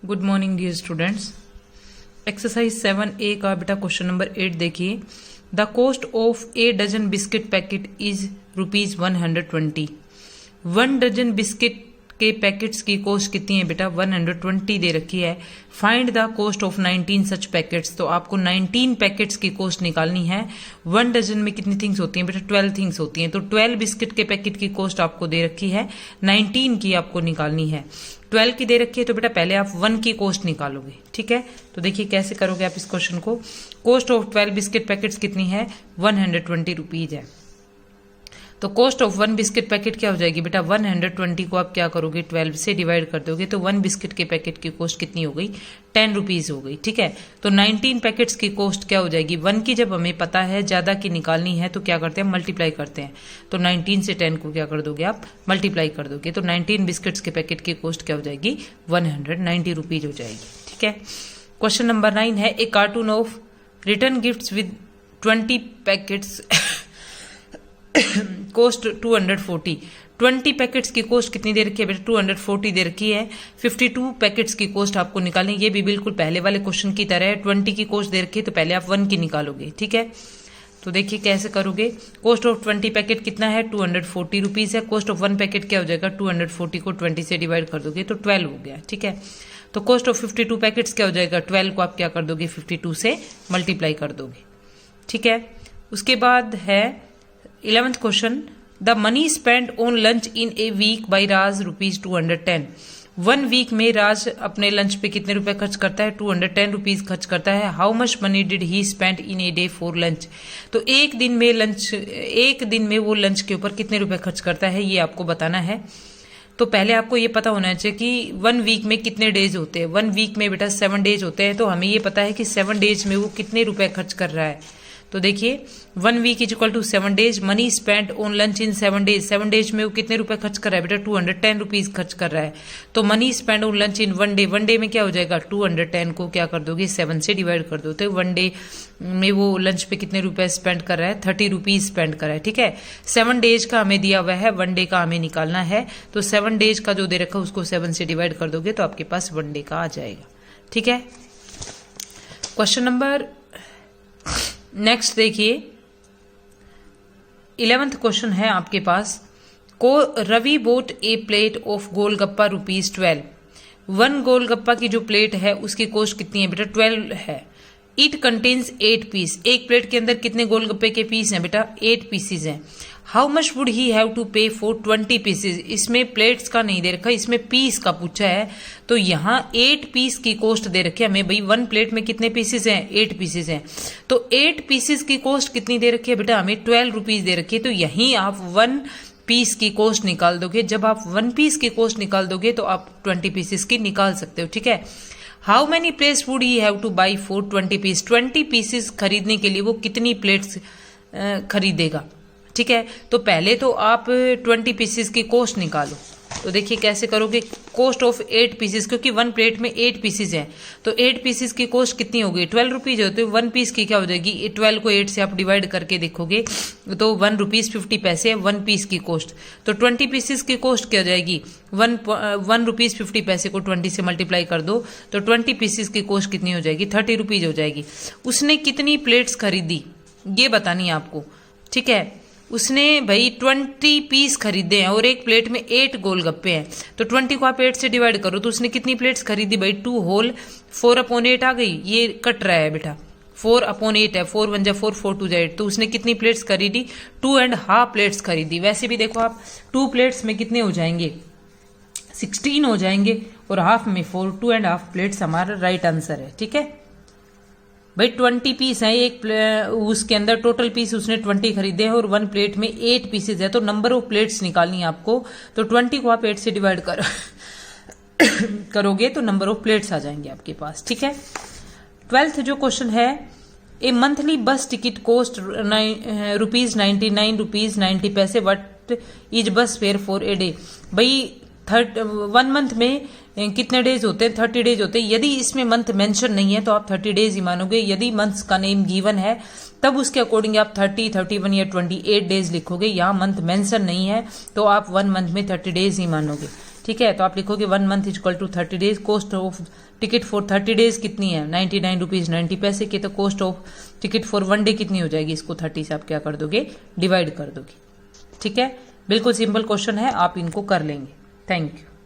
Good morning dear students. Exercise 7A का बेटा question number 8 देखिए। The cost of a dozen biscuit packet is ₹120। 1 dozen biscuit के packets की cost कितनी है बेटा? 120 दे रखी है। Find the cost of 19 such packets. तो आपको 19 पैकेट्स की कॉस्ट निकालनी है। 1 डजन में कितनी थिंग्स होती हैं बेटा? 12 थिंग्स होती हैं। तो 12 बिस्किट के पैकेट की कॉस्ट आपको दे रखी है, 19 की आपको निकालनी है। 12 की दे रखी है तो बेटा पहले आप 1 की कॉस्ट निकालोगे, ठीक है। तो देखिए कैसे करोगे आप इस क्वेश्चन को। कॉस्ट ऑफ 12 बिस्किट पैकेट्स कितनी है? 120 रुपीज है। तो कॉस्ट ऑफ 1 बिस्किट पैकेट क्या हो जाएगी बेटा? 120 को आप क्या करोगे? 12 से डिवाइड कर दोगे तो 1 बिस्किट के पैकेट की कॉस्ट कितनी हो गई? 10 रुपीज हो गई, ठीक है। तो 19 पैकेट्स की कॉस्ट क्या हो जाएगी? 1 की जब हमें पता है ज्यादा की निकालनी है तो क्या करते हैं? मल्टीप्लाई करते हैं। तो 19 से 10 को क्या कर दोगे आप? मल्टीप्लाई कर दोगे। तो 19 बिस्किट्स के पैकेट की कॉस्ट क्या हो जाएगी? 190 रुपीज हो जाएगी, ठीक है। क्वेश्चन नंबर 9 है a carton of return gifts with 20 packets cost 240। 20 packets की कॉस्ट कितनी दे रखी है बेटा? 240 दे रखी है। 52 पैकेट्स की कॉस्ट आपको निकालनी है। ये भी बिल्कुल पहले वाले क्वेश्चन की तरह है। 20 की कॉस्ट दे रखी है तो पहले आप 1 की निकालोगे, ठीक है। तो देखिए कैसे करोगे। कॉस्ट ऑफ 20 पैकेट कितना है? 240 रुपीज है। कॉस्ट ऑफ 1 पैकेट क्या हो जाएगा? 240 को 20 से डिवाइड कर दोगे तो 12 हो गया, ठीक है। तो कॉस्ट ऑफ 52 पैकेट्स क्या हो जाएगा? 12 को आप क्या कर दोगे? 52 से मल्टीप्लाई कर दोगे, ठीक है। उसके बाद है 11th question. The money spend on lunch in a week by Raj ₹210। 1 week में राज अपने लंच पे कितने रुपए खर्च करता है? 210 रुपीज खर्च करता है। How much money did he spend in a day for lunch. तो एक दिन में वो लंच के ऊपर कितने रुपए खर्च करता है ये आपको बताना है। तो पहले आपको ये पता होना चाहिए कि 1 वीक में कितने डेज होते हैं। 1 वीक में बेटा 7 डेज होते हैं। तो हमें ये पता है कि 7 डेज में वो कितने रुपए खर्च कर रहा है। तो देखिए 1 week is equal to 7 days. Money spend on lunch in 7 days. 7 days में वो कितने रुपए खर्च कर रहा है बेटा? 210 रुपीज खर्च कर रहा है। तो money spend on lunch in 1 day. 1 day में क्या हो जाएगा? 210 को क्या कर दोगे? 7 से डिवाइड कर दो। तो 1 डे में वो लंच पे कितने रुपए स्पेंड कर रहा है? 30 रुपीज स्पेंड कर रहा है, ठीक है। 7 डेज का हमें दिया हुआ है, 1 डे का हमें निकालना है। तो 7 डेज का जो दे रखा है उसको 7 से डिवाइड कर दोगे तो आपके पास 1 डे का आ जाएगा, ठीक है। क्वेश्चन नंबर नेक्स्ट देखिए 11th क्वेश्चन है आपके पास। को Ravi bought a plate of golgappa ₹12। 1 golgappa की जो प्लेट है उसकी कॉस्ट कितनी है बेटा? 12 है। It contains 8 piece. एक प्लेट के अंदर कितने गोलगप्पे के पीस हैं बेटा? 8 पीसेज हैं। How much would he have to pay for 20 pieces. इसमें प्लेट्स का नहीं दे रखा, इसमें पीस का पूछा है। तो यहाँ 8 पीस की कॉस्ट दे रखी है हमें। भाई 1 प्लेट में कितने पीसेज हैं? 8 पीसेज हैं। तो 8 पीसेज की कॉस्ट कितनी दे रखी है बेटा? हमें 12 रुपीज दे रखी है। तो यहीं आप 1 पीस की कॉस्ट निकाल दोगे। जब आप 1 पीस की कॉस्ट निकाल दोगे तो आप 20 पीसेज की निकाल सकते हो, ठीक है। How many plates would he have to buy for 20 piece. 20 pieces खरीदने के लिए वो कितनी प्लेट्स खरीदेगा, ठीक है। तो पहले तो आप 20 पीसेस की कॉस्ट निकालो। तो देखिए कैसे करोगे। कॉस्ट ऑफ 8 पीसेस, क्योंकि 1 प्लेट में 8 पीसेस हैं तो 8 पीसेस की कॉस्ट कितनी हो गई? 12 रुपीज होते। 1 पीस की क्या हो जाएगी? 12 को 8 से आप डिवाइड करके देखोगे तो ₹1.50 है 1 पीस की कॉस्ट। तो 20 पीसेस की कॉस्ट क्या हो जाएगी? ₹1.50 को 20 से मल्टीप्लाई कर दो तो 20 पीसेस की कॉस्ट कितनी हो जाएगी? 30 रुपीज हो जाएगी। उसने कितनी प्लेट्स खरीदी ये बतानी है आपको, ठीक है। उसने भाई 20 पीस खरीदे हैं और एक प्लेट में 8 गोलगप्पे हैं। तो 20 को आप 8 से डिवाइड करो तो उसने कितनी प्लेट्स खरीदी? भाई 2 होल 4/8 आ गई। ये कट रहा है बेटा, 4/8 है। 4 1 जा 4 4 2 जा 8। तो उसने कितनी प्लेट्स खरीदी? 2.5 प्लेट्स खरीदी। वैसे भी देखो आप 2 प्लेट्स में कितने हो जाएंगे? 16 हो जाएंगे और हाफ में 4। 2.5 प्लेट्स हमारा राइट आंसर है, ठीक है। भाई 20 पीस है एक उसके अंदर, टोटल पीस उसने 20 खरीदे हैं और 1 प्लेट में 8 पीसेज है। तो नंबर ऑफ प्लेट्स निकालनी है आपको। तो 20 को आप 8 से डिवाइड करोगे तो नंबर ऑफ प्लेट्स आ जाएंगे आपके पास, ठीक है। 12th जो क्वेश्चन है, ए मंथली बस टिकट कॉस्ट ₹99.90। वट इज बस फेयर फॉर ए डे। भाई 1 मंथ में कितने डेज होते हैं? 30 डेज होते हैं। यदि इसमें मंथ मेंशन नहीं है तो आप 30 डेज ही मानोगे। यदि मंथ्स का नेम गिवन है तब उसके अकॉर्डिंग आप 30, 31 या 28 डेज लिखोगे। यहाँ मंथ मेंशन नहीं है तो आप 1 मंथ में 30 डेज ही मानोगे, ठीक है, तो आप लिखोगे 1 month is equal to 30 days. Cost of ticket for 30 days कितनी है, 99 रुपीज 90 पैसे की। तो cost of ticket for 1 day कितनी हो जाएगी, इसको 30 से आप क्या कर दोगे, डिवाइड कर दोगे। ठीक है, बिल्कुल सिंपल क्वेश्चन है, आप इनको कर लेंगे। Thank you.